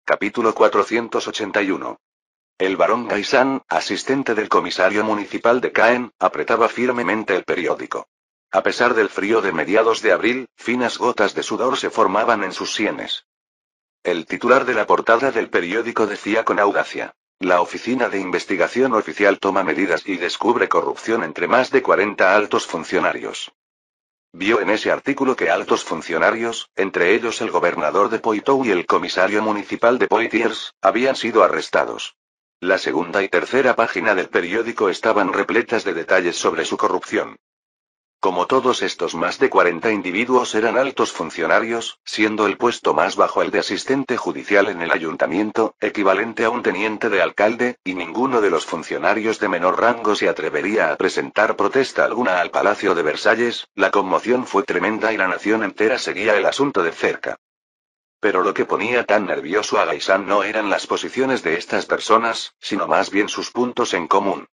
Capítulo 481. El barón Gaisan, asistente del comisario municipal de Caen, apretaba firmemente el periódico. A pesar del frío de mediados de abril, finas gotas de sudor se formaban en sus sienes. El titular de la portada del periódico decía con audacia: la Oficina de Investigación Oficial toma medidas y descubre corrupción entre más de 40 altos funcionarios. Vio en ese artículo que altos funcionarios, entre ellos el gobernador de Poitou y el comisario municipal de Poitiers, habían sido arrestados. La segunda y tercera página del periódico estaban repletas de detalles sobre su corrupción. Como todos estos más de 40 individuos eran altos funcionarios, siendo el puesto más bajo el de asistente judicial en el ayuntamiento, equivalente a un teniente de alcalde, y ninguno de los funcionarios de menor rango se atrevería a presentar protesta alguna al Palacio de Versalles, la conmoción fue tremenda y la nación entera seguía el asunto de cerca. Pero lo que ponía tan nervioso a Gaisan no eran las posiciones de estas personas, sino más bien sus puntos en común.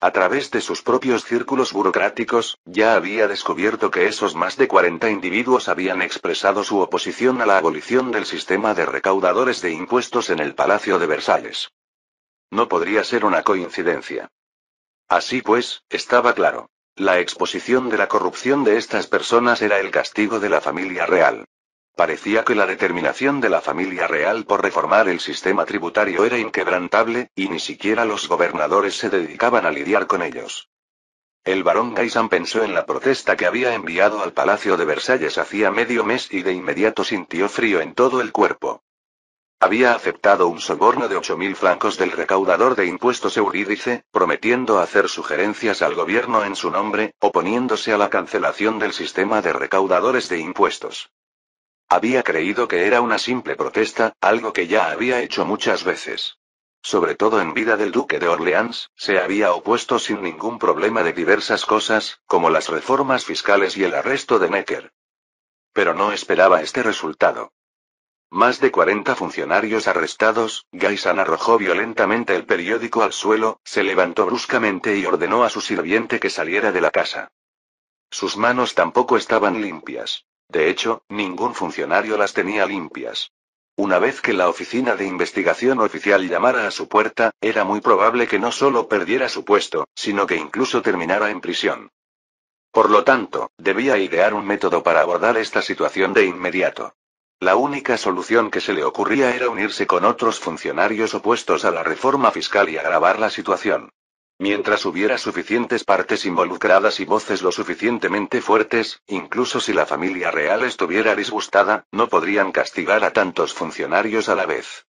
A través de sus propios círculos burocráticos, ya había descubierto que esos más de 40 individuos habían expresado su oposición a la abolición del sistema de recaudadores de impuestos en el Palacio de Versalles. No podría ser una coincidencia. Así pues, estaba claro. La exposición de la corrupción de estas personas era el castigo de la familia real. Parecía que la determinación de la familia real por reformar el sistema tributario era inquebrantable, y ni siquiera los gobernadores se dedicaban a lidiar con ellos. El barón Gaisan pensó en la protesta que había enviado al Palacio de Versalles hacía medio mes y de inmediato sintió frío en todo el cuerpo. Había aceptado un soborno de 8.000 francos del recaudador de impuestos Eurídice, prometiendo hacer sugerencias al gobierno en su nombre, oponiéndose a la cancelación del sistema de recaudadores de impuestos. Había creído que era una simple protesta, algo que ya había hecho muchas veces. Sobre todo en vida del duque de Orleans, se había opuesto sin ningún problema de diversas cosas, como las reformas fiscales y el arresto de Necker. Pero no esperaba este resultado. Más de 40 funcionarios arrestados, Gaisan arrojó violentamente el periódico al suelo, se levantó bruscamente y ordenó a su sirviente que saliera de la casa. Sus manos tampoco estaban limpias. De hecho, ningún funcionario las tenía limpias. Una vez que la Oficina de Investigación Oficial llamara a su puerta, era muy probable que no solo perdiera su puesto, sino que incluso terminara en prisión. Por lo tanto, debía idear un método para abordar esta situación de inmediato. La única solución que se le ocurría era unirse con otros funcionarios opuestos a la reforma fiscal y agravar la situación. Mientras hubiera suficientes partes involucradas y voces lo suficientemente fuertes, incluso si la familia real estuviera disgustada, no podrían castigar a tantos funcionarios a la vez.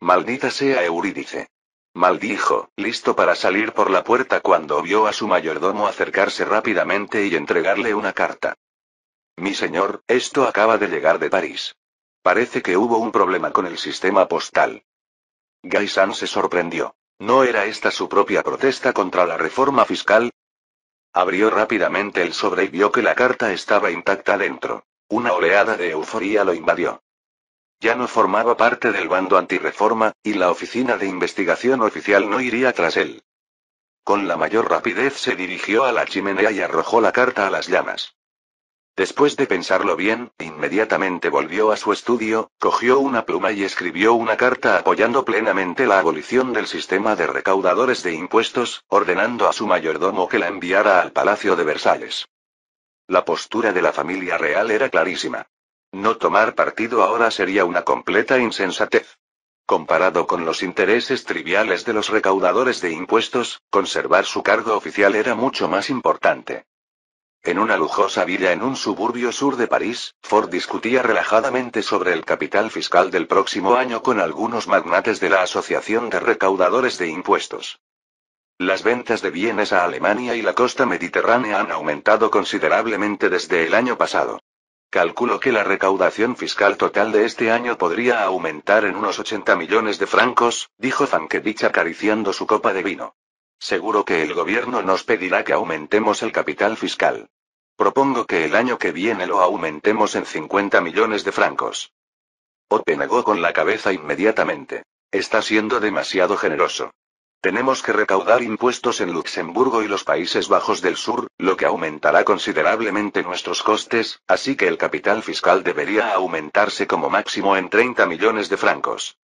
Maldita sea Eurídice. Maldijo, listo para salir por la puerta cuando vio a su mayordomo acercarse rápidamente y entregarle una carta. Mi señor, esto acaba de llegar de París. Parece que hubo un problema con el sistema postal. Gaisan se sorprendió. ¿No era esta su propia protesta contra la reforma fiscal? Abrió rápidamente el sobre y vio que la carta estaba intacta dentro. Una oleada de euforía lo invadió. Ya no formaba parte del bando antirreforma, y la Oficina de Investigación Oficial no iría tras él. Con la mayor rapidez se dirigió a la chimenea y arrojó la carta a las llamas. Después de pensarlo bien, inmediatamente volvió a su estudio, cogió una pluma y escribió una carta apoyando plenamente la abolición del sistema de recaudadores de impuestos, ordenando a su mayordomo que la enviara al Palacio de Versalles. La postura de la familia real era clarísima. No tomar partido ahora sería una completa insensatez. Comparado con los intereses triviales de los recaudadores de impuestos, conservar su cargo oficial era mucho más importante. En una lujosa villa en un suburbio sur de París, Ford discutía relajadamente sobre el capital fiscal del próximo año con algunos magnates de la Asociación de Recaudadores de Impuestos. Las ventas de bienes a Alemania y la costa mediterránea han aumentado considerablemente desde el año pasado. Calculo que la recaudación fiscal total de este año podría aumentar en unos 80 millones de francos, dijo Zanquevich acariciando su copa de vino. Seguro que el gobierno nos pedirá que aumentemos el capital fiscal. Propongo que el año que viene lo aumentemos en 50 millones de francos. Ope negó con la cabeza inmediatamente. Está siendo demasiado generoso. Tenemos que recaudar impuestos en Luxemburgo y los Países Bajos del Sur, lo que aumentará considerablemente nuestros costes, así que el capital fiscal debería aumentarse como máximo en 30 millones de francos.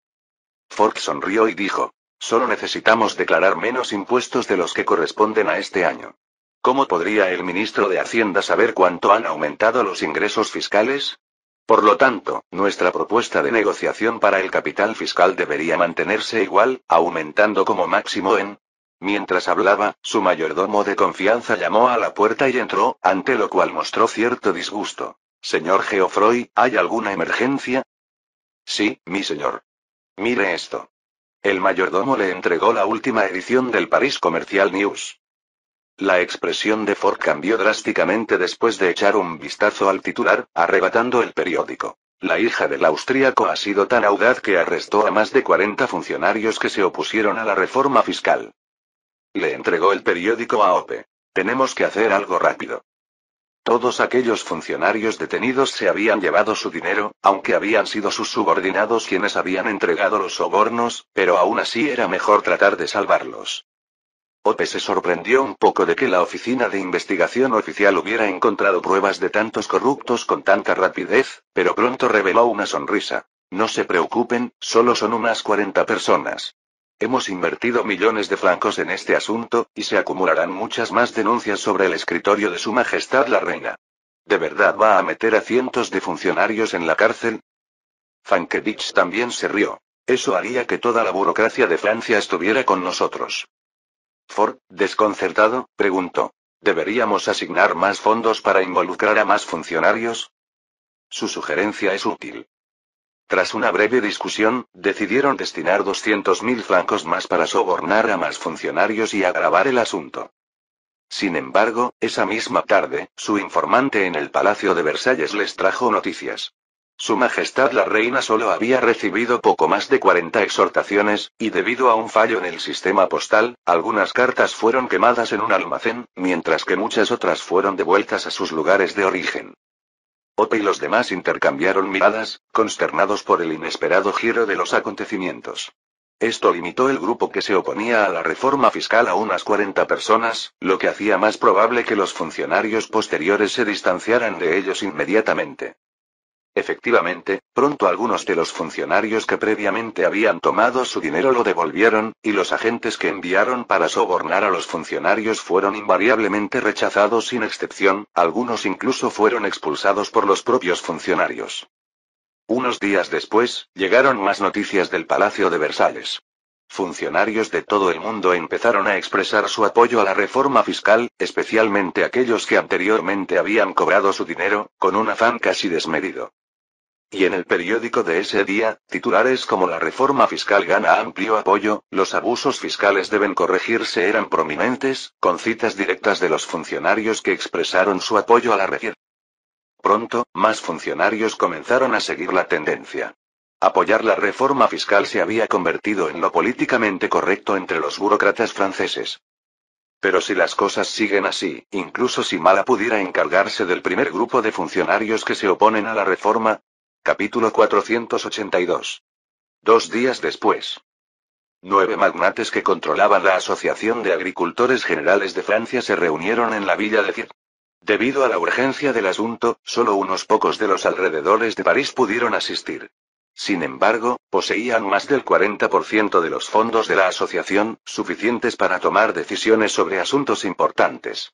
Ford sonrió y dijo: solo necesitamos declarar menos impuestos de los que corresponden a este año. ¿Cómo podría el ministro de Hacienda saber cuánto han aumentado los ingresos fiscales? Por lo tanto, nuestra propuesta de negociación para el capital fiscal debería mantenerse igual, aumentando como máximo en... Mientras hablaba, su mayordomo de confianza llamó a la puerta y entró, ante lo cual mostró cierto disgusto. Señor Geoffroy, ¿hay alguna emergencia? Sí, mi señor. Mire esto. El mayordomo le entregó la última edición del Paris Commercial News. La expresión de Ford cambió drásticamente después de echar un vistazo al titular, arrebatando el periódico. La hija del austríaco ha sido tan audaz que arrestó a más de 40 funcionarios que se opusieron a la reforma fiscal. Le entregó el periódico a Ope. Tenemos que hacer algo rápido. Todos aquellos funcionarios detenidos se habían llevado su dinero, aunque habían sido sus subordinados quienes habían entregado los sobornos, pero aún así era mejor tratar de salvarlos. Ope se sorprendió un poco de que la Oficina de Investigación Oficial hubiera encontrado pruebas de tantos corruptos con tanta rapidez, pero pronto reveló una sonrisa. No se preocupen, solo son unas 40 personas. Hemos invertido millones de francos en este asunto, y se acumularán muchas más denuncias sobre el escritorio de Su Majestad la Reina. ¿De verdad va a meter a cientos de funcionarios en la cárcel? Fankedich también se rió. Eso haría que toda la burocracia de Francia estuviera con nosotros. Ford, desconcertado, preguntó: ¿deberíamos asignar más fondos para involucrar a más funcionarios? Su sugerencia es útil. Tras una breve discusión, decidieron destinar 200.000 francos más para sobornar a más funcionarios y agravar el asunto. Sin embargo, esa misma tarde, su informante en el Palacio de Versalles les trajo noticias. Su Majestad la Reina solo había recibido poco más de 40 exhortaciones, y debido a un fallo en el sistema postal, algunas cartas fueron quemadas en un almacén, mientras que muchas otras fueron devueltas a sus lugares de origen. Ope y los demás intercambiaron miradas, consternados por el inesperado giro de los acontecimientos. Esto limitó el grupo que se oponía a la reforma fiscal a unas 40 personas, lo que hacía más probable que los funcionarios posteriores se distanciaran de ellos inmediatamente. Efectivamente, pronto algunos de los funcionarios que previamente habían tomado su dinero lo devolvieron, y los agentes que enviaron para sobornar a los funcionarios fueron invariablemente rechazados sin excepción, algunos incluso fueron expulsados por los propios funcionarios. Unos días después, llegaron más noticias del Palacio de Versalles. Funcionarios de todo el mundo empezaron a expresar su apoyo a la reforma fiscal, especialmente aquellos que anteriormente habían cobrado su dinero, con un afán casi desmedido. Y en el periódico de ese día, titulares como "La reforma fiscal gana amplio apoyo, los abusos fiscales deben corregirse" eran prominentes, con citas directas de los funcionarios que expresaron su apoyo a la reforma. Pronto, más funcionarios comenzaron a seguir la tendencia. Apoyar la reforma fiscal se había convertido en lo políticamente correcto entre los burócratas franceses. Pero si las cosas siguen así, incluso si Mala pudiera encargarse del primer grupo de funcionarios que se oponen a la reforma. Capítulo 482. 2 días después. 9 magnates que controlaban la Asociación de Agricultores Generales de Francia se reunieron en la villa de Thiers. Debido a la urgencia del asunto, solo unos pocos de los alrededores de París pudieron asistir. Sin embargo, poseían más del 40% de los fondos de la asociación, suficientes para tomar decisiones sobre asuntos importantes.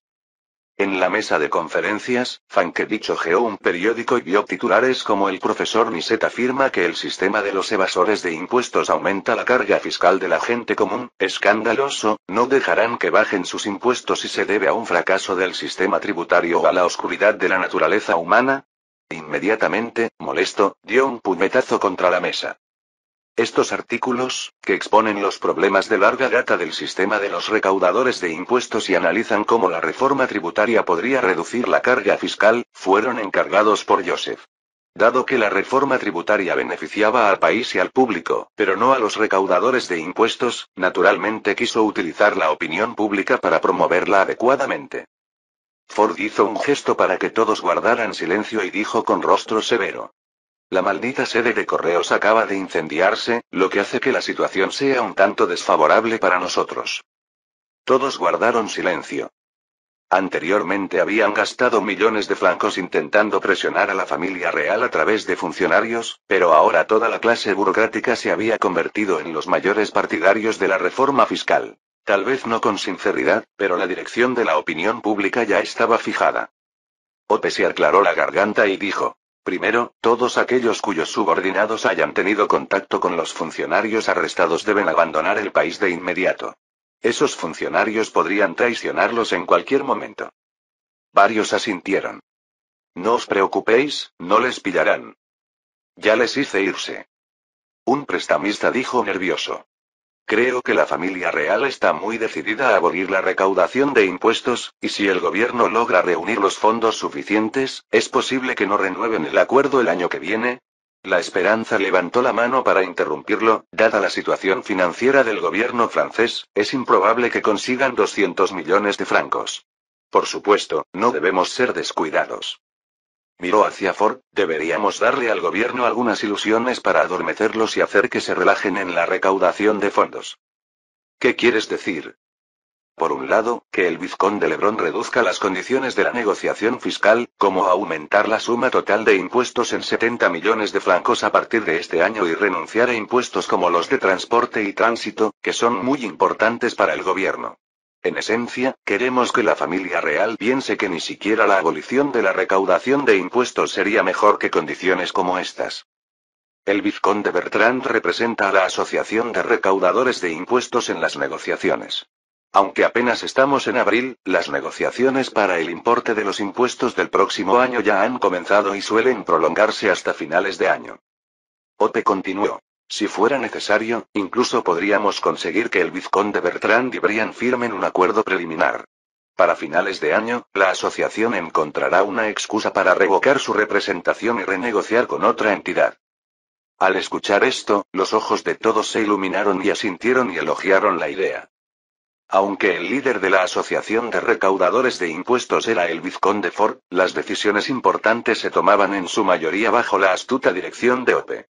En la mesa de conferencias, Fankedich hojeó un periódico y vio titulares como "El profesor Niset afirma que el sistema de los evasores de impuestos aumenta la carga fiscal de la gente común, escandaloso, no dejarán que bajen sus impuestos y se debe a un fracaso del sistema tributario o a la oscuridad de la naturaleza humana". Inmediatamente, molesto, dio un puñetazo contra la mesa. Estos artículos, que exponen los problemas de larga data del sistema de los recaudadores de impuestos y analizan cómo la reforma tributaria podría reducir la carga fiscal, fueron encargados por Joseph. Dado que la reforma tributaria beneficiaba al país y al público, pero no a los recaudadores de impuestos, naturalmente quiso utilizar la opinión pública para promoverla adecuadamente. Ford hizo un gesto para que todos guardaran silencio y dijo con rostro severo: La maldita sede de correos acaba de incendiarse, lo que hace que la situación sea un tanto desfavorable para nosotros. Todos guardaron silencio. Anteriormente habían gastado millones de francos intentando presionar a la familia real a través de funcionarios, pero ahora toda la clase burocrática se había convertido en los mayores partidarios de la reforma fiscal. Tal vez no con sinceridad, pero la dirección de la opinión pública ya estaba fijada. Ope se aclaró la garganta y dijo: primero, todos aquellos cuyos subordinados hayan tenido contacto con los funcionarios arrestados deben abandonar el país de inmediato. Esos funcionarios podrían traicionarlos en cualquier momento. Varios asintieron. No os preocupéis, no les pillarán. Ya les hice irse. Un prestamista dijo nervioso: creo que la familia real está muy decidida a abolir la recaudación de impuestos, y si el gobierno logra reunir los fondos suficientes, ¿es posible que no renueven el acuerdo el año que viene? La Esperanza levantó la mano para interrumpirlo: dada la situación financiera del gobierno francés, es improbable que consigan 200 millones de francos. Por supuesto, no debemos ser descuidados. Miró hacia Ford: deberíamos darle al gobierno algunas ilusiones para adormecerlos y hacer que se relajen en la recaudación de fondos. ¿Qué quieres decir? Por un lado, que el vizconde Lebrón reduzca las condiciones de la negociación fiscal, como aumentar la suma total de impuestos en 70 millones de francos a partir de este año y renunciar a impuestos como los de transporte y tránsito, que son muy importantes para el gobierno. En esencia, queremos que la familia real piense que ni siquiera la abolición de la recaudación de impuestos sería mejor que condiciones como estas. El vizconde Bertrand representa a la Asociación de Recaudadores de Impuestos en las negociaciones. Aunque apenas estamos en abril, las negociaciones para el importe de los impuestos del próximo año ya han comenzado y suelen prolongarse hasta finales de año. Ope continuó: si fuera necesario, incluso podríamos conseguir que el vizconde Bertrand y Brian firmen un acuerdo preliminar. Para finales de año, la asociación encontrará una excusa para revocar su representación y renegociar con otra entidad. Al escuchar esto, los ojos de todos se iluminaron y asintieron y elogiaron la idea. Aunque el líder de la Asociación de Recaudadores de Impuestos era el vizconde Ford, las decisiones importantes se tomaban en su mayoría bajo la astuta dirección de Ope.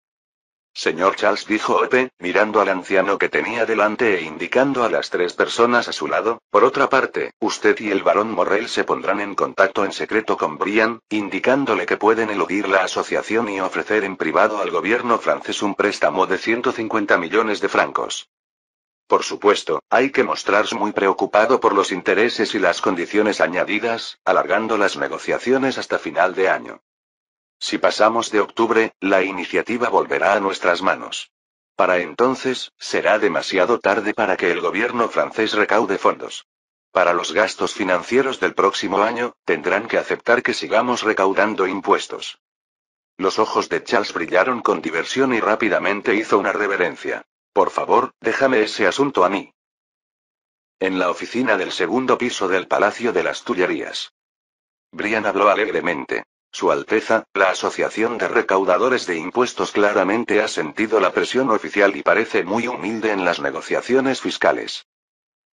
Señor Charles, dijo Ope, mirando al anciano que tenía delante e indicando a las 3 personas a su lado, por otra parte, usted y el barón Morrel se pondrán en contacto en secreto con Brian, indicándole que pueden eludir la asociación y ofrecer en privado al gobierno francés un préstamo de 150 millones de francos. Por supuesto, hay que mostrarse muy preocupado por los intereses y las condiciones añadidas, alargando las negociaciones hasta final de año. Si pasamos de octubre, la iniciativa volverá a nuestras manos. Para entonces, será demasiado tarde para que el gobierno francés recaude fondos. Para los gastos financieros del próximo año, tendrán que aceptar que sigamos recaudando impuestos. Los ojos de Charles brillaron con diversión y rápidamente hizo una reverencia. Por favor, déjame ese asunto a mí. En la oficina del segundo piso del Palacio de las Tullerías. Brian habló alegremente. Su Alteza, la Asociación de Recaudadores de Impuestos claramente ha sentido la presión oficial y parece muy humilde en las negociaciones fiscales.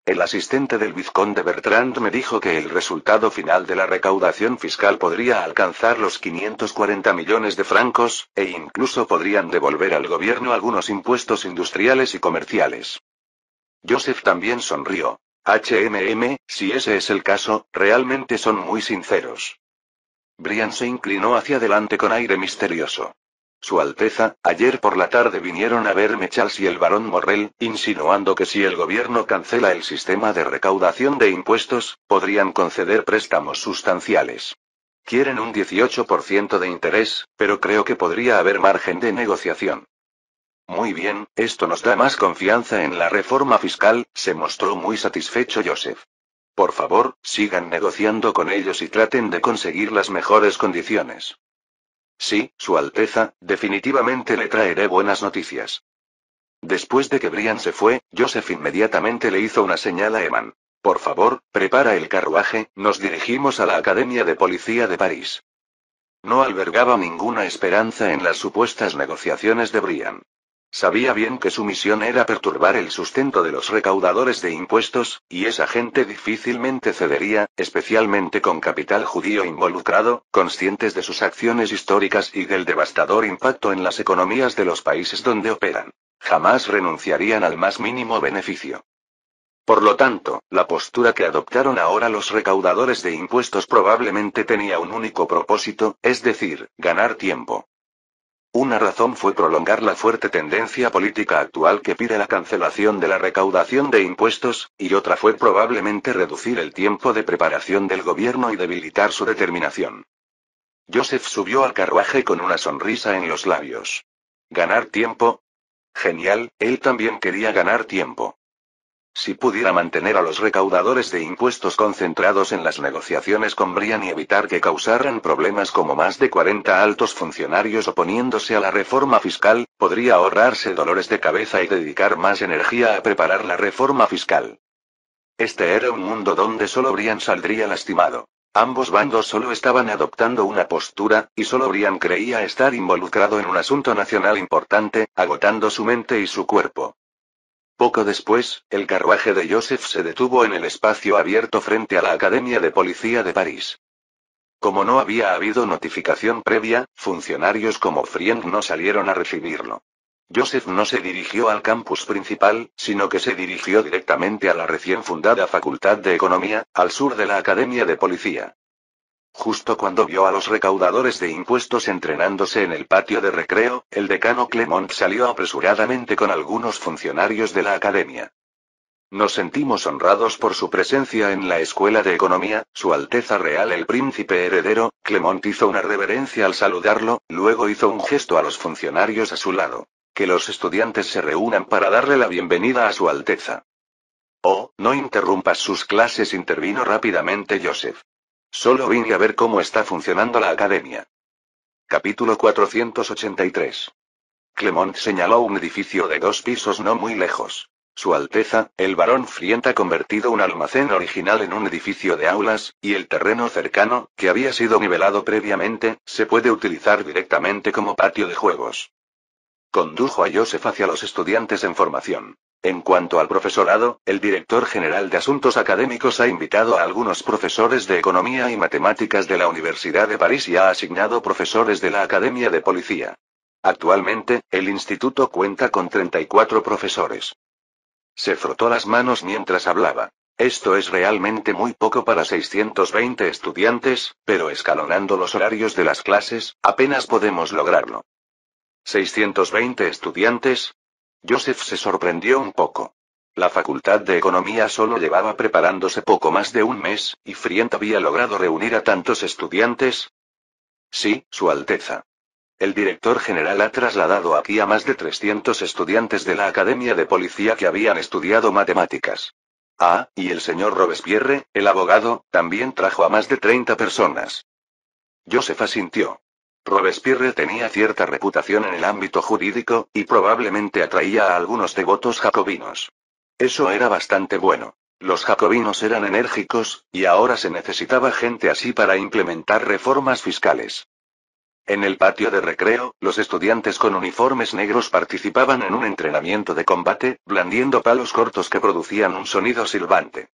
El asistente del vizconde Bertrand me dijo que el resultado final de la recaudación fiscal podría alcanzar los 540 millones de francos, e incluso podrían devolver al gobierno algunos impuestos industriales y comerciales. Joseph también sonrió. Si ese es el caso, realmente son muy sinceros. Brian se inclinó hacia adelante con aire misterioso. Su Alteza, ayer por la tarde vinieron a verme Charles y el barón Morrel, insinuando que si el gobierno cancela el sistema de recaudación de impuestos, podrían conceder préstamos sustanciales. Quieren un 18% de interés, pero creo que podría haber margen de negociación. Muy bien, esto nos da más confianza en la reforma fiscal, se mostró muy satisfecho Joseph. Por favor, sigan negociando con ellos y traten de conseguir las mejores condiciones. Sí, Su Alteza, definitivamente le traeré buenas noticias. Después de que Brian se fue, Joseph inmediatamente le hizo una señal a Eman. Por favor, prepara el carruaje, nos dirigimos a la Academia de Policía de París. No albergaba ninguna esperanza en las supuestas negociaciones de Brian. Sabía bien que su misión era perturbar el sustento de los recaudadores de impuestos, y esa gente difícilmente cedería, especialmente con capital judío involucrado, conscientes de sus acciones históricas y del devastador impacto en las economías de los países donde operan. Jamás renunciarían al más mínimo beneficio. Por lo tanto, la postura que adoptaron ahora los recaudadores de impuestos probablemente tenía un único propósito, es decir, ganar tiempo. Una razón fue prolongar la fuerte tendencia política actual que pide la cancelación de la recaudación de impuestos, y otra fue probablemente reducir el tiempo de preparación del gobierno y debilitar su determinación. Joseph subió al carruaje con una sonrisa en los labios. ¿Ganar tiempo? Genial, él también quería ganar tiempo. Si pudiera mantener a los recaudadores de impuestos concentrados en las negociaciones con Brian y evitar que causaran problemas como más de 40 altos funcionarios oponiéndose a la reforma fiscal, podría ahorrarse dolores de cabeza y dedicar más energía a preparar la reforma fiscal. Este era un mundo donde solo Brian saldría lastimado. Ambos bandos solo estaban adoptando una postura, y solo Brian creía estar involucrado en un asunto nacional importante, agotando su mente y su cuerpo. Poco después, el carruaje de Joseph se detuvo en el espacio abierto frente a la Academia de Policía de París. Como no había habido notificación previa, funcionarios como Friend no salieron a recibirlo. Joseph no se dirigió al campus principal, sino que se dirigió directamente a la recién fundada Facultad de Economía, al sur de la Academia de Policía. Justo cuando vio a los recaudadores de impuestos entrenándose en el patio de recreo, el decano Clement salió apresuradamente con algunos funcionarios de la academia. Nos sentimos honrados por su presencia en la Escuela de Economía, Su Alteza Real el Príncipe Heredero. Clement hizo una reverencia al saludarlo, luego hizo un gesto a los funcionarios a su lado. Que los estudiantes se reúnan para darle la bienvenida a Su Alteza. Oh, no interrumpas sus clases, intervino rápidamente Joseph. Solo vine a ver cómo está funcionando la academia. Capítulo 483. Clement señaló un edificio de 2 pisos no muy lejos. Su Alteza, el barón Friend ha convertido un almacén original en un edificio de aulas, y el terreno cercano, que había sido nivelado previamente, se puede utilizar directamente como patio de juegos. Condujo a Joseph hacia los estudiantes en formación. En cuanto al profesorado, el director general de Asuntos Académicos ha invitado a algunos profesores de Economía y Matemáticas de la Universidad de París y ha asignado profesores de la Academia de Policía. Actualmente, el instituto cuenta con 34 profesores. Se frotó las manos mientras hablaba. Esto es realmente muy poco para 620 estudiantes, pero escalonando los horarios de las clases, apenas podemos lograrlo. ¿620 estudiantes? Joseph se sorprendió un poco. La Facultad de Economía solo llevaba preparándose poco más de un mes, y Friend había logrado reunir a tantos estudiantes. Sí, Su Alteza. El director general ha trasladado aquí a más de 300 estudiantes de la Academia de Policía que habían estudiado matemáticas. Ah, y el señor Robespierre, el abogado, también trajo a más de 30 personas. Joseph asintió. Robespierre tenía cierta reputación en el ámbito jurídico, y probablemente atraía a algunos devotos jacobinos. Eso era bastante bueno. Los jacobinos eran enérgicos, y ahora se necesitaba gente así para implementar reformas fiscales. En el patio de recreo, los estudiantes con uniformes negros participaban en un entrenamiento de combate, blandiendo palos cortos que producían un sonido silbante.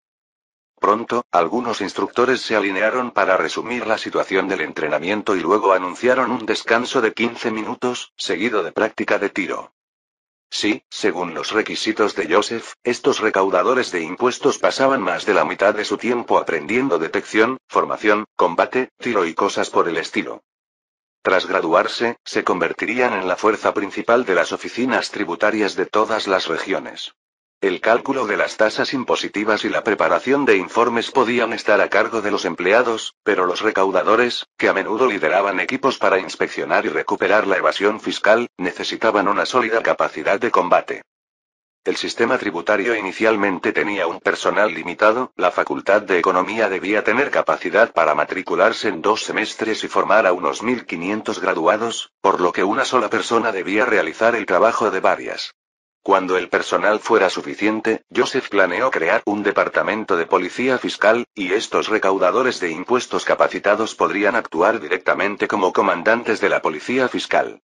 Pronto, algunos instructores se alinearon para resumir la situación del entrenamiento y luego anunciaron un descanso de 15 minutos, seguido de práctica de tiro. Sí, según los requisitos de Joseph, estos recaudadores de impuestos pasaban más de la mitad de su tiempo aprendiendo detección, formación, combate, tiro y cosas por el estilo. Tras graduarse, se convertirían en la fuerza principal de las oficinas tributarias de todas las regiones. El cálculo de las tasas impositivas y la preparación de informes podían estar a cargo de los empleados, pero los recaudadores, que a menudo lideraban equipos para inspeccionar y recuperar la evasión fiscal, necesitaban una sólida capacidad de combate. El sistema tributario inicialmente tenía un personal limitado, la Facultad de Economía debía tener capacidad para matricularse en 2 semestres y formar a unos 1500 graduados, por lo que una sola persona debía realizar el trabajo de varias. Cuando el personal fuera suficiente, Joseph planeó crear un departamento de policía fiscal, y estos recaudadores de impuestos capacitados podrían actuar directamente como comandantes de la policía fiscal.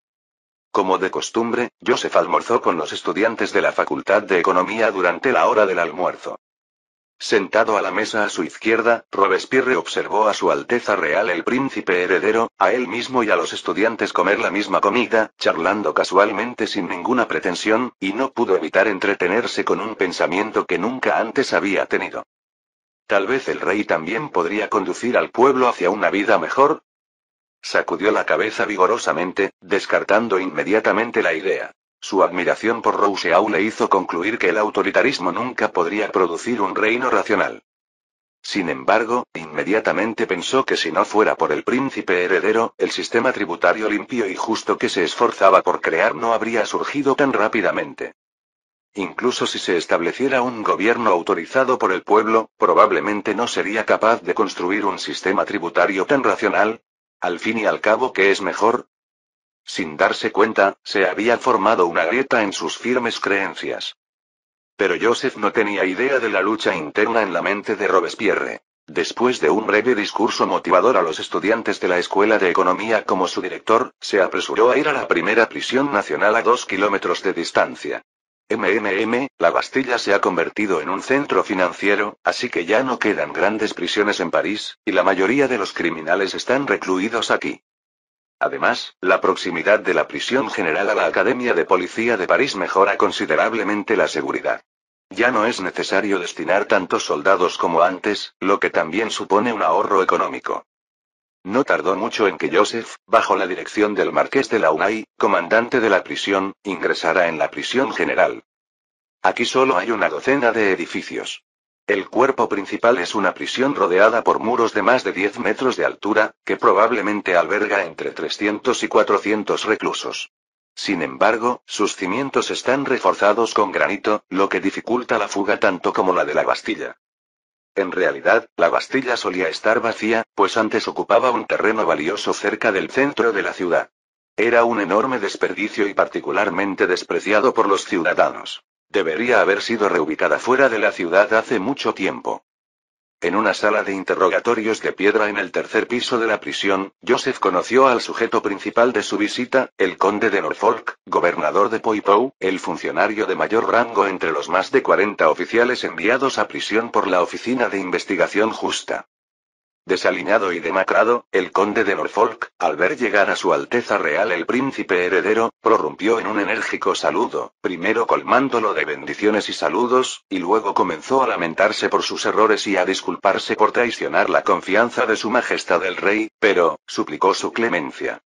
Como de costumbre, Joseph almorzó con los estudiantes de la Facultad de Economía durante la hora del almuerzo. Sentado a la mesa a su izquierda, Robespierre observó a Su Alteza Real el Príncipe Heredero, a él mismo y a los estudiantes comer la misma comida, charlando casualmente sin ninguna pretensión, y no pudo evitar entretenerse con un pensamiento que nunca antes había tenido. Tal vez el rey también podría conducir al pueblo hacia una vida mejor. Sacudió la cabeza vigorosamente, descartando inmediatamente la idea. Su admiración por Rousseau le hizo concluir que el autoritarismo nunca podría producir un reino racional. Sin embargo, inmediatamente pensó que si no fuera por el príncipe heredero, el sistema tributario limpio y justo que se esforzaba por crear no habría surgido tan rápidamente. Incluso si se estableciera un gobierno autorizado por el pueblo, probablemente no sería capaz de construir un sistema tributario tan racional. Al fin y al cabo, ¿qué es mejor? Sin darse cuenta, se había formado una grieta en sus firmes creencias. Pero Joseph no tenía idea de la lucha interna en la mente de Robespierre. Después de un breve discurso motivador a los estudiantes de la Escuela de Economía como su director, se apresuró a ir a la primera prisión nacional a 2 kilómetros de distancia. La Bastilla se ha convertido en un centro financiero, así que ya no quedan grandes prisiones en París, y la mayoría de los criminales están recluidos aquí. Además, la proximidad de la prisión general a la Academia de Policía de París mejora considerablemente la seguridad. Ya no es necesario destinar tantos soldados como antes, lo que también supone un ahorro económico. No tardó mucho en que Joseph, bajo la dirección del marqués de Launay, comandante de la prisión, ingresara en la prisión general. Aquí solo hay una docena de edificios. El cuerpo principal es una prisión rodeada por muros de más de 10 metros de altura, que probablemente alberga entre 300 y 400 reclusos. Sin embargo, sus cimientos están reforzados con granito, lo que dificulta la fuga tanto como la de la Bastilla. En realidad, la Bastilla solía estar vacía, pues antes ocupaba un terreno valioso cerca del centro de la ciudad. Era un enorme desperdicio y particularmente despreciado por los ciudadanos. Debería haber sido reubicada fuera de la ciudad hace mucho tiempo. En una sala de interrogatorios de piedra en el tercer piso de la prisión, Joseph conoció al sujeto principal de su visita, el conde de Norfolk, gobernador de Poitou, el funcionario de mayor rango entre los más de 40 oficiales enviados a prisión por la Oficina de Investigación Justa. Desaliñado y demacrado, el conde de Norfolk, al ver llegar a Su Alteza Real el príncipe heredero, prorrumpió en un enérgico saludo, primero colmándolo de bendiciones y saludos, y luego comenzó a lamentarse por sus errores y a disculparse por traicionar la confianza de su majestad el rey, pero, suplicó su clemencia.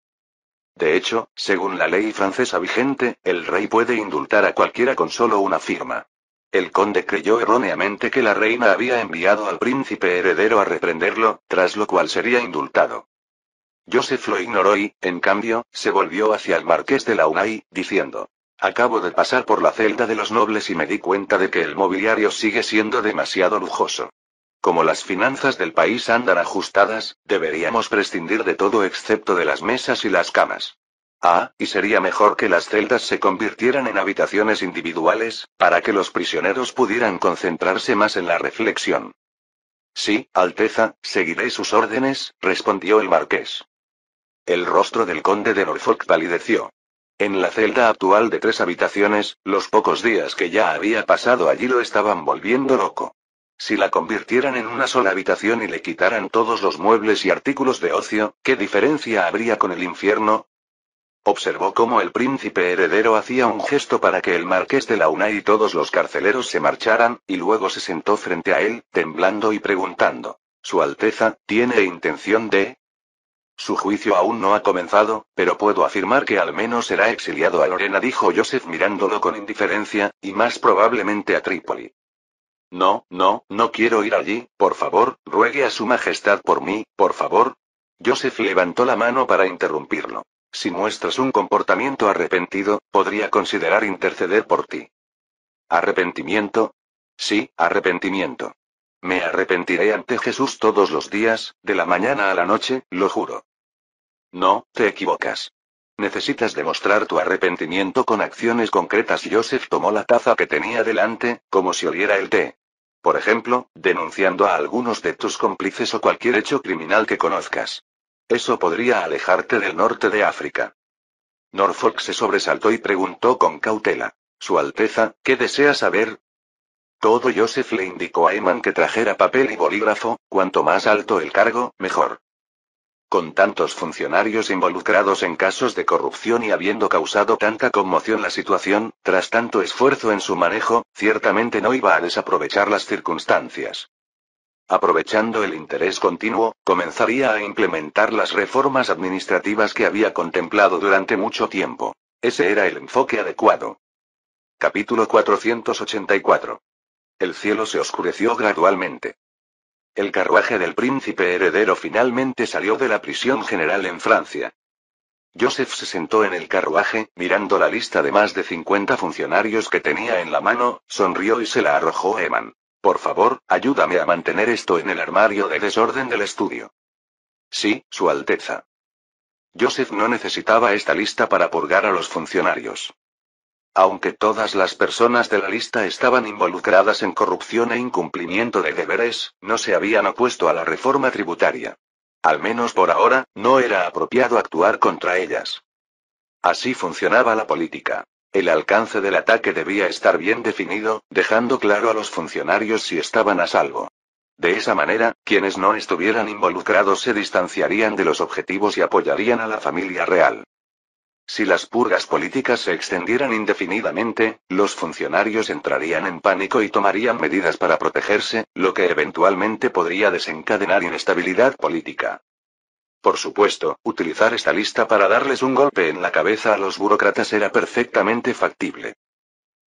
De hecho, según la ley francesa vigente, el rey puede indultar a cualquiera con solo una firma. El conde creyó erróneamente que la reina había enviado al príncipe heredero a reprenderlo, tras lo cual sería indultado. Joseph lo ignoró y, en cambio, se volvió hacia el marqués de Launay, diciendo: acabo de pasar por la celda de los nobles y me di cuenta de que el mobiliario sigue siendo demasiado lujoso. Como las finanzas del país andan ajustadas, deberíamos prescindir de todo excepto de las mesas y las camas. Y sería mejor que las celdas se convirtieran en habitaciones individuales, para que los prisioneros pudieran concentrarse más en la reflexión. Sí, Alteza, seguiré sus órdenes, respondió el marqués. El rostro del conde de Norfolk palideció. En la celda actual de 3 habitaciones, los pocos días que ya había pasado allí lo estaban volviendo loco. Si la convirtieran en una sola habitación y le quitaran todos los muebles y artículos de ocio, ¿qué diferencia habría con el infierno? Observó cómo el príncipe heredero hacía un gesto para que el marqués de Launay y todos los carceleros se marcharan, y luego se sentó frente a él, temblando y preguntando: ¿Su Alteza, tiene intención de...? Su juicio aún no ha comenzado, pero puedo afirmar que al menos será exiliado a Lorena, dijo Joseph mirándolo con indiferencia, y más probablemente a Trípoli. No quiero ir allí, por favor, ruegue a su majestad por mí, por favor. Joseph levantó la mano para interrumpirlo. Si muestras un comportamiento arrepentido, podría considerar interceder por ti. ¿Arrepentimiento? Sí, arrepentimiento. Me arrepentiré ante Jesús todos los días, de la mañana a la noche, lo juro. No, te equivocas. Necesitas demostrar tu arrepentimiento con acciones concretas. Joseph tomó la taza que tenía delante, como si oliera el té. Por ejemplo, denunciando a algunos de tus cómplices o cualquier hecho criminal que conozcas. Eso podría alejarte del norte de África. Norfolk se sobresaltó y preguntó con cautela. Su Alteza, ¿qué desea saber? Todo. Joseph le indicó a Eman que trajera papel y bolígrafo, cuanto más alto el cargo, mejor. Con tantos funcionarios involucrados en casos de corrupción y habiendo causado tanta conmoción la situación, tras tanto esfuerzo en su manejo, ciertamente no iba a desaprovechar las circunstancias. Aprovechando el interés continuo, comenzaría a implementar las reformas administrativas que había contemplado durante mucho tiempo. Ese era el enfoque adecuado. Capítulo 484. El cielo se oscureció gradualmente. El carruaje del príncipe heredero finalmente salió de la prisión general en Francia. Joseph se sentó en el carruaje, mirando la lista de más de 50 funcionarios que tenía en la mano, sonrió y se la arrojó a Eman. Por favor, ayúdame a mantener esto en el armario de desorden del estudio. Sí, Su Alteza. Joseph no necesitaba esta lista para purgar a los funcionarios. Aunque todas las personas de la lista estaban involucradas en corrupción e incumplimiento de deberes, no se habían opuesto a la reforma tributaria. Al menos por ahora, no era apropiado actuar contra ellas. Así funcionaba la política. El alcance del ataque debía estar bien definido, dejando claro a los funcionarios si estaban a salvo. De esa manera, quienes no estuvieran involucrados se distanciarían de los objetivos y apoyarían a la familia real. Si las purgas políticas se extendieran indefinidamente, los funcionarios entrarían en pánico y tomarían medidas para protegerse, lo que eventualmente podría desencadenar inestabilidad política. Por supuesto, utilizar esta lista para darles un golpe en la cabeza a los burócratas era perfectamente factible.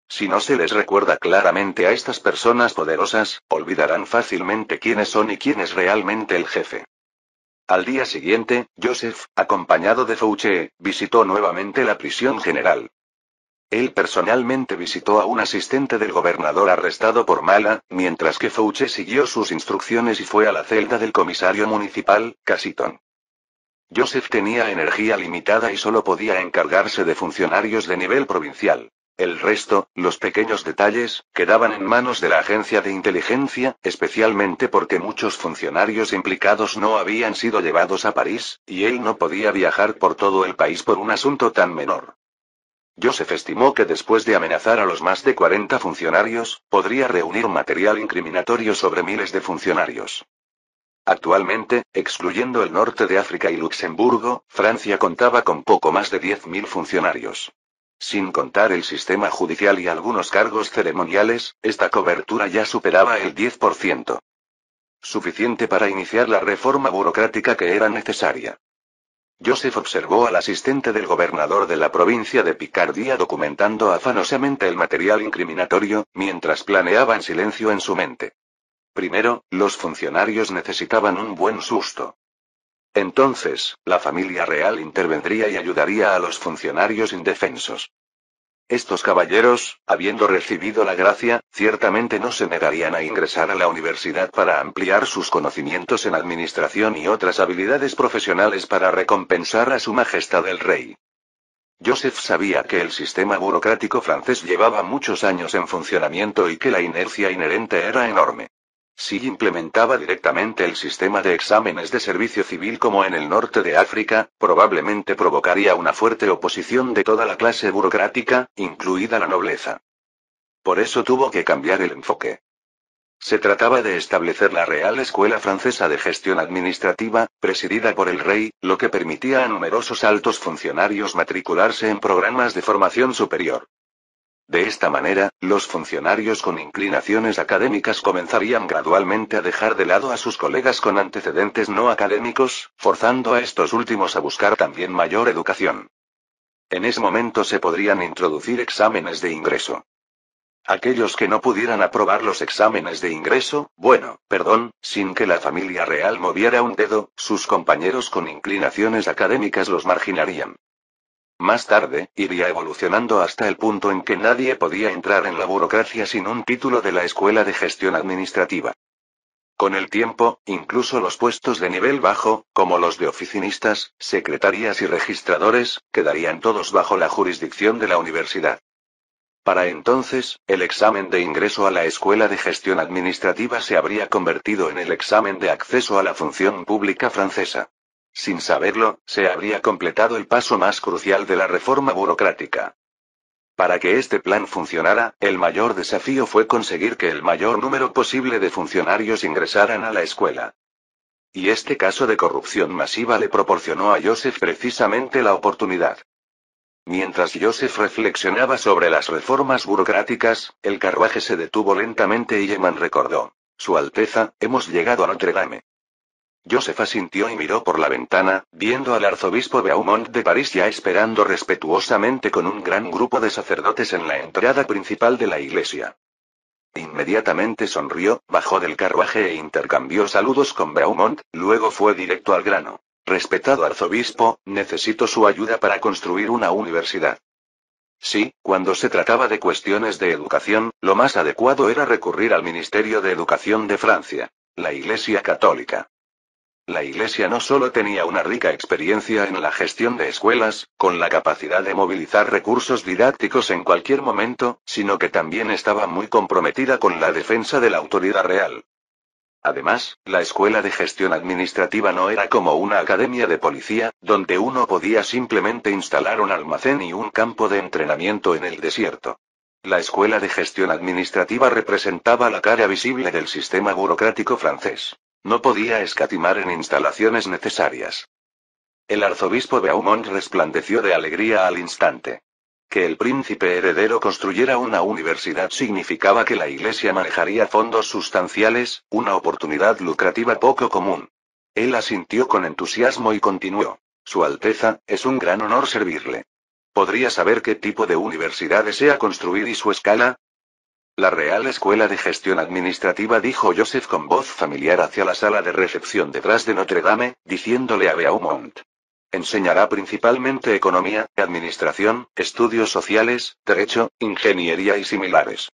Si no se les recuerda claramente a estas personas poderosas, olvidarán fácilmente quiénes son y quién es realmente el jefe. Al día siguiente, Joseph, acompañado de Fouché, visitó nuevamente la prisión general. Él personalmente visitó a un asistente del gobernador arrestado por mala, mientras que Fouché siguió sus instrucciones y fue a la celda del comisario municipal, Cassiton. Joseph tenía energía limitada y solo podía encargarse de funcionarios de nivel provincial. El resto, los pequeños detalles, quedaban en manos de la agencia de inteligencia, especialmente porque muchos funcionarios implicados no habían sido llevados a París, y él no podía viajar por todo el país por un asunto tan menor. Joseph estimó que después de amenazar a los más de 40 funcionarios, podría reunir material incriminatorio sobre miles de funcionarios. Actualmente, excluyendo el norte de África y Luxemburgo, Francia contaba con poco más de 10.000 funcionarios. Sin contar el sistema judicial y algunos cargos ceremoniales, esta cobertura ya superaba el 10%. Suficiente para iniciar la reforma burocrática que era necesaria. Joseph observó al asistente del gobernador de la provincia de Picardía documentando afanosamente el material incriminatorio, mientras planeaba en silencio en su mente. Primero, los funcionarios necesitaban un buen susto. Entonces, la familia real intervendría y ayudaría a los funcionarios indefensos. Estos caballeros, habiendo recibido la gracia, ciertamente no se negarían a ingresar a la universidad para ampliar sus conocimientos en administración y otras habilidades profesionales para recompensar a su majestad el rey. Joseph sabía que el sistema burocrático francés llevaba muchos años en funcionamiento y que la inercia inherente era enorme. Si implementaba directamente el sistema de exámenes de servicio civil como en el norte de África, probablemente provocaría una fuerte oposición de toda la clase burocrática, incluida la nobleza. Por eso tuvo que cambiar el enfoque. Se trataba de establecer la Real Escuela Francesa de Gestión Administrativa, presidida por el rey, lo que permitía a numerosos altos funcionarios matricularse en programas de formación superior. De esta manera, los funcionarios con inclinaciones académicas comenzarían gradualmente a dejar de lado a sus colegas con antecedentes no académicos, forzando a estos últimos a buscar también mayor educación. En ese momento se podrían introducir exámenes de ingreso. Aquellos que no pudieran aprobar los exámenes de ingreso, sin que la familia real moviera un dedo, sus compañeros con inclinaciones académicas los marginarían. Más tarde, iría evolucionando hasta el punto en que nadie podía entrar en la burocracia sin un título de la Escuela de Gestión Administrativa. Con el tiempo, incluso los puestos de nivel bajo, como los de oficinistas, secretarias y registradores, quedarían todos bajo la jurisdicción de la universidad. Para entonces, el examen de ingreso a la Escuela de Gestión Administrativa se habría convertido en el examen de acceso a la función pública francesa. Sin saberlo, se habría completado el paso más crucial de la reforma burocrática. Para que este plan funcionara, el mayor desafío fue conseguir que el mayor número posible de funcionarios ingresaran a la escuela. Y este caso de corrupción masiva le proporcionó a Joseph precisamente la oportunidad. Mientras Joseph reflexionaba sobre las reformas burocráticas, el carruaje se detuvo lentamente y Eman recordó: Su Alteza, hemos llegado a Notre Dame. Joseph asintió y miró por la ventana, viendo al arzobispo Beaumont de París ya esperando respetuosamente con un gran grupo de sacerdotes en la entrada principal de la iglesia. Inmediatamente sonrió, bajó del carruaje e intercambió saludos con Beaumont, luego fue directo al grano. Respetado arzobispo, necesito su ayuda para construir una universidad. Sí, cuando se trataba de cuestiones de educación, lo más adecuado era recurrir al Ministerio de Educación de Francia, la Iglesia Católica. La Iglesia no solo tenía una rica experiencia en la gestión de escuelas, con la capacidad de movilizar recursos didácticos en cualquier momento, sino que también estaba muy comprometida con la defensa de la autoridad real. Además, la escuela de gestión administrativa no era como una academia de policía, donde uno podía simplemente instalar un almacén y un campo de entrenamiento en el desierto. La escuela de gestión administrativa representaba la cara visible del sistema burocrático francés. No podía escatimar en instalaciones necesarias. El arzobispo Beaumont resplandeció de alegría al instante. Que el príncipe heredero construyera una universidad significaba que la Iglesia manejaría fondos sustanciales, una oportunidad lucrativa poco común. Él asintió con entusiasmo y continuó: Su Alteza, es un gran honor servirle. ¿Podría saber qué tipo de universidad desea construir y su escala? La Real Escuela de Gestión Administrativa, dijo Joseph con voz familiar hacia la sala de recepción detrás de Notre Dame, diciéndole a Beaumont. Enseñará principalmente economía, administración, estudios sociales, derecho, ingeniería y similares.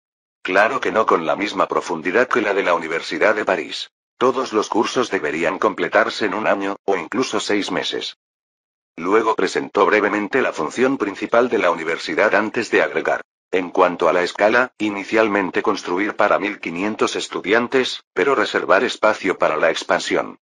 Claro que no con la misma profundidad que la de la Universidad de París. Todos los cursos deberían completarse en un año, o incluso 6 meses. Luego presentó brevemente la función principal de la universidad antes de agregar: en cuanto a la escala, inicialmente construir para 1500 estudiantes, pero reservar espacio para la expansión.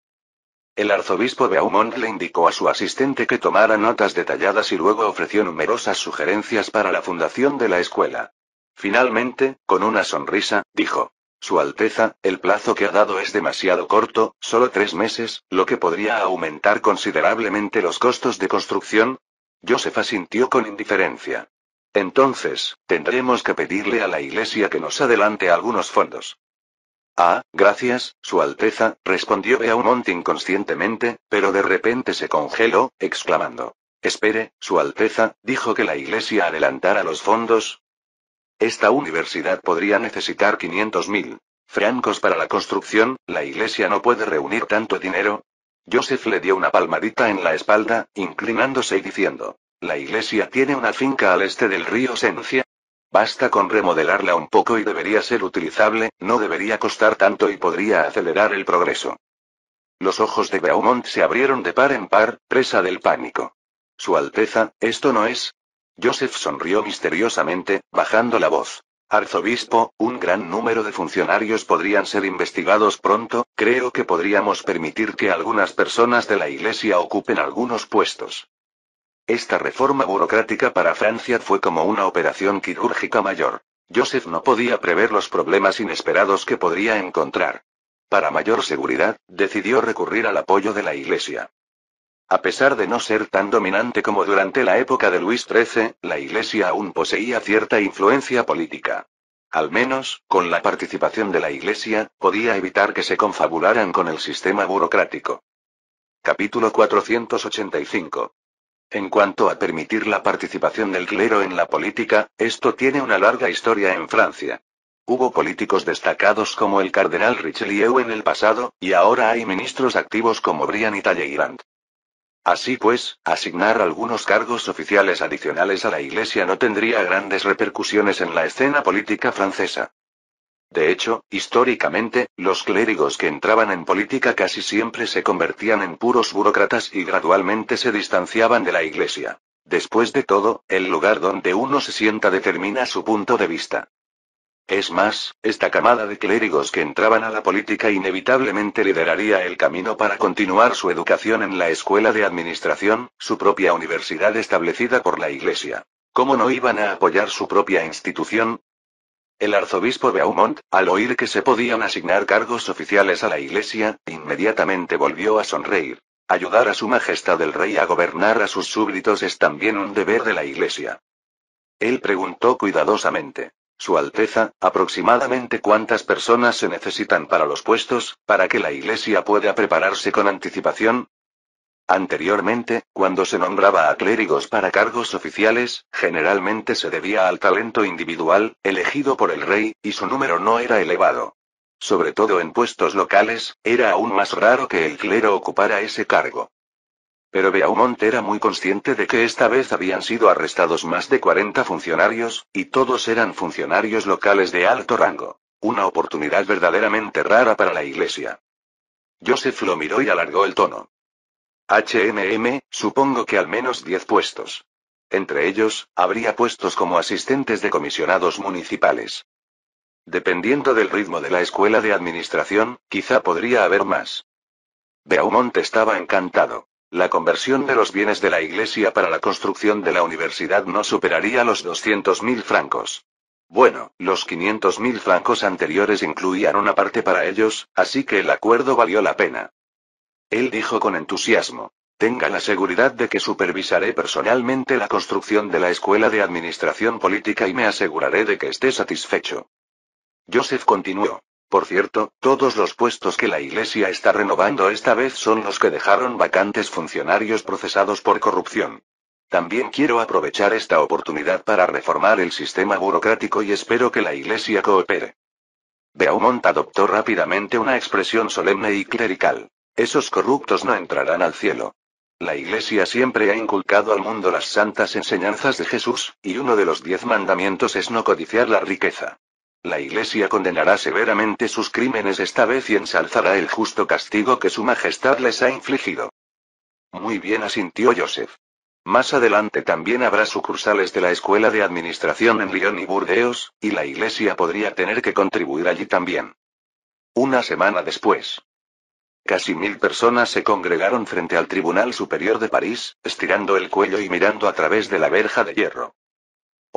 El arzobispo Beaumont le indicó a su asistente que tomara notas detalladas y luego ofreció numerosas sugerencias para la fundación de la escuela. Finalmente, con una sonrisa, dijo: Su Alteza, el plazo que ha dado es demasiado corto, solo 3 meses, lo que podría aumentar considerablemente los costos de construcción. Joseph asintió con indiferencia. Entonces, tendremos que pedirle a la Iglesia que nos adelante algunos fondos. Ah, gracias, Su Alteza, respondió Beaumont inconscientemente, pero de repente se congeló, exclamando: Espere, Su Alteza, ¿dijo que la Iglesia adelantara los fondos? Esta universidad podría necesitar 500.000 francos para la construcción, ¿la Iglesia no puede reunir tanto dinero? Joseph le dio una palmadita en la espalda, inclinándose y diciendo: La Iglesia tiene una finca al este del río Sencia. Basta con remodelarla un poco y debería ser utilizable, no debería costar tanto y podría acelerar el progreso. Los ojos de Beaumont se abrieron de par en par, presa del pánico. Su Alteza, esto no es... Joseph sonrió misteriosamente, bajando la voz. Arzobispo, un gran número de funcionarios podrían ser investigados pronto, creo que podríamos permitir que algunas personas de la Iglesia ocupen algunos puestos. Esta reforma burocrática para Francia fue como una operación quirúrgica mayor. Joseph no podía prever los problemas inesperados que podría encontrar. Para mayor seguridad, decidió recurrir al apoyo de la Iglesia. A pesar de no ser tan dominante como durante la época de Luis XIII, la Iglesia aún poseía cierta influencia política. Al menos, con la participación de la Iglesia, podía evitar que se confabularan con el sistema burocrático. Capítulo 485. En cuanto a permitir la participación del clero en la política, esto tiene una larga historia en Francia. Hubo políticos destacados como el cardenal Richelieu en el pasado, y ahora hay ministros activos como Briand y Talleyrand. Así pues, asignar algunos cargos oficiales adicionales a la Iglesia no tendría grandes repercusiones en la escena política francesa. De hecho, históricamente, los clérigos que entraban en política casi siempre se convertían en puros burócratas y gradualmente se distanciaban de la Iglesia. Después de todo, el lugar donde uno se sienta determina su punto de vista. Es más, esta camada de clérigos que entraban a la política inevitablemente lideraría el camino para continuar su educación en la escuela de administración, su propia universidad establecida por la Iglesia. ¿Cómo no iban a apoyar su propia institución? El arzobispo Beaumont, al oír que se podían asignar cargos oficiales a la Iglesia, inmediatamente volvió a sonreír. Ayudar a Su Majestad el Rey a gobernar a sus súbditos es también un deber de la Iglesia. Él preguntó cuidadosamente. Su Alteza, aproximadamente cuántas personas se necesitan para los puestos, para que la Iglesia pueda prepararse con anticipación. Anteriormente, cuando se nombraba a clérigos para cargos oficiales, generalmente se debía al talento individual, elegido por el rey, y su número no era elevado. Sobre todo en puestos locales, era aún más raro que el clero ocupara ese cargo. Pero Beaumont era muy consciente de que esta vez habían sido arrestados más de 40 funcionarios, y todos eran funcionarios locales de alto rango. Una oportunidad verdaderamente rara para la Iglesia. Joseph lo miró y alargó el tono. Supongo que al menos 10 puestos. Entre ellos, habría puestos como asistentes de comisionados municipales. Dependiendo del ritmo de la escuela de administración, quizá podría haber más. Beaumont estaba encantado. La conversión de los bienes de la Iglesia para la construcción de la universidad no superaría los 200.000 francos. Bueno, los 500.000 francos anteriores incluían una parte para ellos, así que el acuerdo valió la pena. Él dijo con entusiasmo. Tenga la seguridad de que supervisaré personalmente la construcción de la escuela de administración política y me aseguraré de que esté satisfecho. Joseph continuó. Por cierto, todos los puestos que la Iglesia está renovando esta vez son los que dejaron vacantes funcionarios procesados por corrupción. También quiero aprovechar esta oportunidad para reformar el sistema burocrático y espero que la Iglesia coopere. Beaumont adoptó rápidamente una expresión solemne y clerical. Esos corruptos no entrarán al cielo. La Iglesia siempre ha inculcado al mundo las santas enseñanzas de Jesús, y uno de los 10 mandamientos es no codiciar la riqueza. La Iglesia condenará severamente sus crímenes esta vez y ensalzará el justo castigo que Su Majestad les ha infligido. Muy bien, asintió Joseph. Más adelante también habrá sucursales de la Escuela de Administración en Lyon y Burdeos, y la Iglesia podría tener que contribuir allí también. Una semana después. Casi 1000 personas se congregaron frente al Tribunal Superior de París, estirando el cuello y mirando a través de la verja de hierro.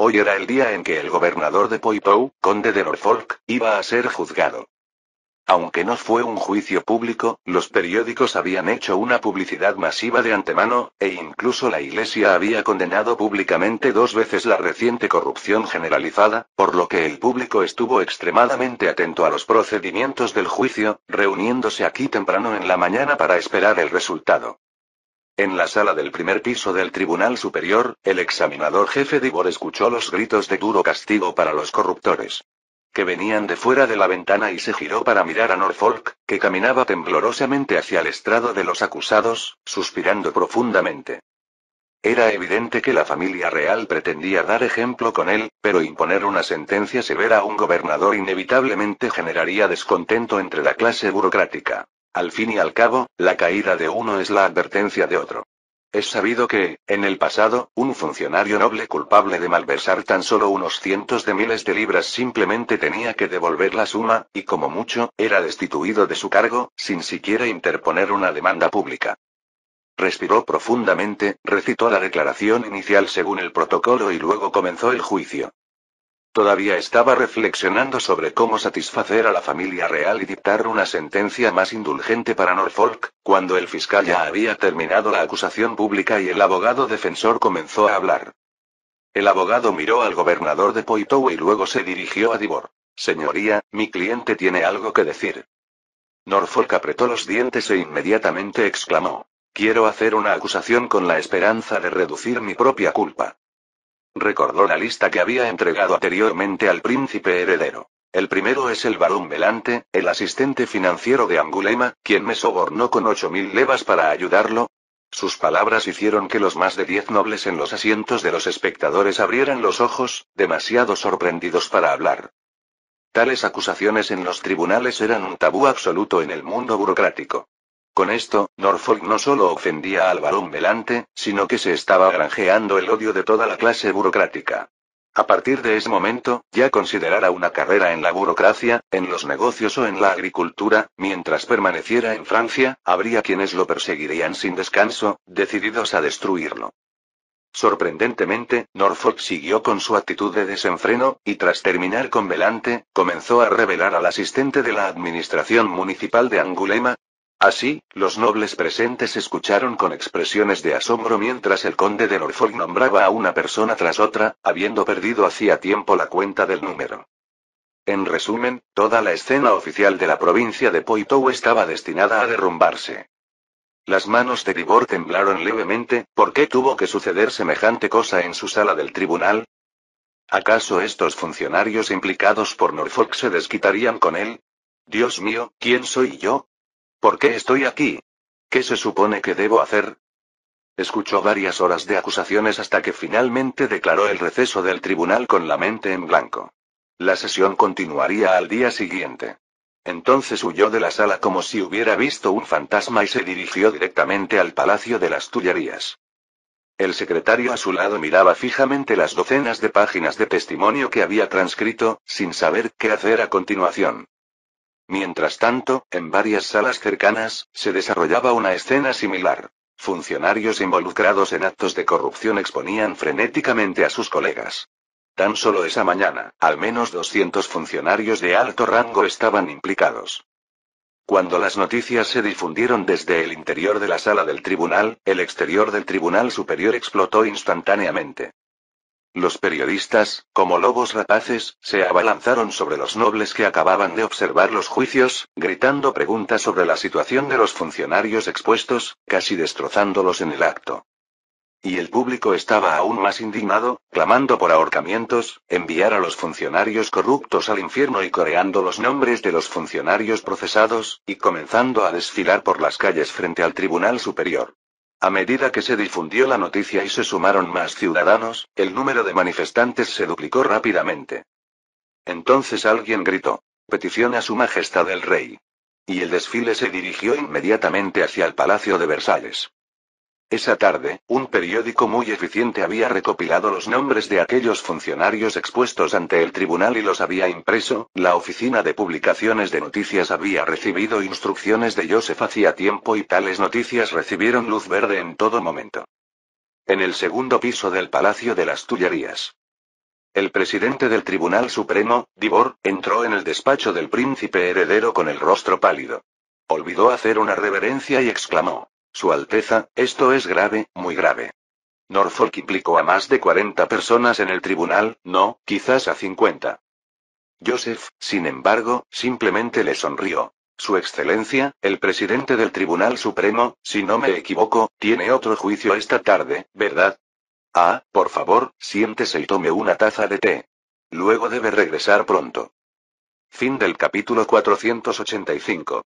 Hoy era el día en que el gobernador de Poitou, conde de Norfolk, iba a ser juzgado. Aunque no fue un juicio público, los periódicos habían hecho una publicidad masiva de antemano, e incluso la Iglesia había condenado públicamente 2 veces la reciente corrupción generalizada, por lo que el público estuvo extremadamente atento a los procedimientos del juicio, reuniéndose aquí temprano en la mañana para esperar el resultado. En la sala del primer piso del Tribunal Superior, el examinador jefe Dibor escuchó los gritos de duro castigo para los corruptores. Que venían de fuera de la ventana y se giró para mirar a Norfolk, que caminaba temblorosamente hacia el estrado de los acusados, suspirando profundamente. Era evidente que la familia real pretendía dar ejemplo con él, pero imponer una sentencia severa a un gobernador inevitablemente generaría descontento entre la clase burocrática. Al fin y al cabo, la caída de uno es la advertencia de otro. Es sabido que, en el pasado, un funcionario noble culpable de malversar tan solo unos cientos de miles de libras simplemente tenía que devolver la suma, y como mucho, era destituido de su cargo, sin siquiera interponer una demanda pública. Respiró profundamente, recitó la declaración inicial según el protocolo y luego comenzó el juicio. Todavía estaba reflexionando sobre cómo satisfacer a la familia real y dictar una sentencia más indulgente para Norfolk, cuando el fiscal ya había terminado la acusación pública y el abogado defensor comenzó a hablar. El abogado miró al gobernador de Poitou y luego se dirigió a Dibor. Señoría, mi cliente tiene algo que decir. Norfolk apretó los dientes e inmediatamente exclamó. Quiero hacer una acusación con la esperanza de reducir mi propia culpa. Recordó la lista que había entregado anteriormente al príncipe heredero. El primero es el barón Belante, el asistente financiero de Angulema, quien me sobornó con 8.000 levas para ayudarlo. Sus palabras hicieron que los más de 10 nobles en los asientos de los espectadores abrieran los ojos, demasiado sorprendidos para hablar. Tales acusaciones en los tribunales eran un tabú absoluto en el mundo burocrático. Con esto, Norfolk no solo ofendía al barón Belante, sino que se estaba granjeando el odio de toda la clase burocrática. A partir de ese momento, ya considerara una carrera en la burocracia, en los negocios o en la agricultura, mientras permaneciera en Francia, habría quienes lo perseguirían sin descanso, decididos a destruirlo. Sorprendentemente, Norfolk siguió con su actitud de desenfreno, y tras terminar con Belante, comenzó a revelar al asistente de la administración municipal de Angulema. Así, los nobles presentes escucharon con expresiones de asombro mientras el conde de Norfolk nombraba a una persona tras otra, habiendo perdido hacía tiempo la cuenta del número. En resumen, toda la escena oficial de la provincia de Poitou estaba destinada a derrumbarse. Las manos de Dibord temblaron levemente. ¿Por qué tuvo que suceder semejante cosa en su sala del tribunal? ¿Acaso estos funcionarios implicados por Norfolk se desquitarían con él? Dios mío, ¿quién soy yo? ¿Por qué estoy aquí? ¿Qué se supone que debo hacer? Escuchó varias horas de acusaciones hasta que finalmente declaró el receso del tribunal con la mente en blanco. La sesión continuaría al día siguiente. Entonces huyó de la sala como si hubiera visto un fantasma y se dirigió directamente al Palacio de las Tullerías. El secretario a su lado miraba fijamente las docenas de páginas de testimonio que había transcrito, sin saber qué hacer a continuación. Mientras tanto, en varias salas cercanas, se desarrollaba una escena similar. Funcionarios involucrados en actos de corrupción exponían frenéticamente a sus colegas. Tan solo esa mañana, al menos 200 funcionarios de alto rango estaban implicados. Cuando las noticias se difundieron desde el interior de la sala del tribunal, el exterior del Tribunal Superior explotó instantáneamente. Los periodistas, como lobos rapaces, se abalanzaron sobre los nobles que acababan de observar los juicios, gritando preguntas sobre la situación de los funcionarios expuestos, casi destrozándolos en el acto. Y el público estaba aún más indignado, clamando por ahorcamientos, enviar a los funcionarios corruptos al infierno y coreando los nombres de los funcionarios procesados, y comenzando a desfilar por las calles frente al Tribunal Superior. A medida que se difundió la noticia y se sumaron más ciudadanos, el número de manifestantes se duplicó rápidamente. Entonces alguien gritó: «Petición a Su Majestad el Rey». Y el desfile se dirigió inmediatamente hacia el Palacio de Versalles. Esa tarde, un periódico muy eficiente había recopilado los nombres de aquellos funcionarios expuestos ante el tribunal y los había impreso. La oficina de publicaciones de noticias había recibido instrucciones de Joseph hacía tiempo y tales noticias recibieron luz verde en todo momento. En el segundo piso del Palacio de las Tullerías. El presidente del Tribunal Supremo, Dibord, entró en el despacho del príncipe heredero con el rostro pálido. Olvidó hacer una reverencia y exclamó: «Su Alteza, esto es grave, muy grave». Norfolk implicó a más de 40 personas en el tribunal, no, quizás a 50. Joseph, sin embargo, simplemente le sonrió. «Su Excelencia, el presidente del Tribunal Supremo, si no me equivoco, tiene otro juicio esta tarde, ¿verdad? Ah, por favor, siéntese y tome una taza de té. Luego debe regresar pronto». Fin del capítulo 485.